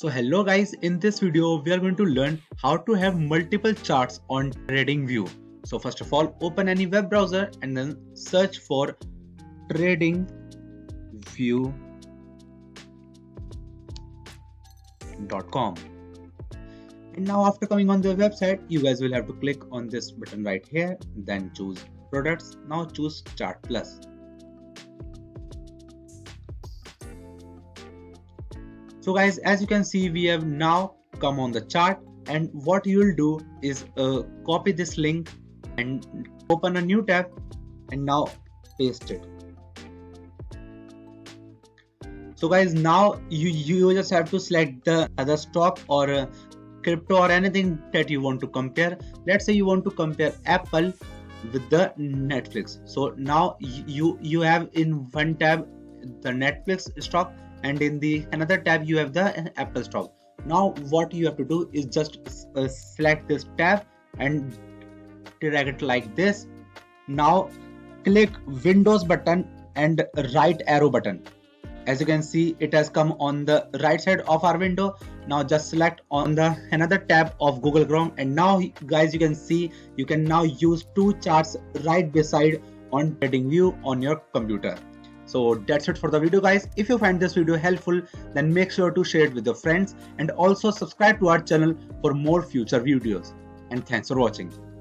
So hello guys, in this video we are going to learn how to have multiple charts on TradingView. So first of all, open any web browser and then search for tradingview.com. And now after coming on the website, you guys will have to click on this button right here, then choose products. Now choose Chart Plus. So guys, as you can see, we have now come on the chart, and what you will do is copy this link and open a new tab and now paste it. So guys, now you just have to select the other stock or crypto or anything that you want to compare. Let's say you want to compare Apple with the Netflix. So now you have in one tab the Netflix stock, and in the another tab you have the Apple stock. Now what you have to do is just select this tab and drag it like this. Now click Windows button and right arrow button. As you can see, it has come on the right side of our window. Now just select on the another tab of Google Chrome, and now guys, you can see you can now use two charts right beside on TradingView on your computer. So that's it for the video guys. If you find this video helpful, then make sure to share it with your friends and also subscribe to our channel for more future videos. And thanks for watching.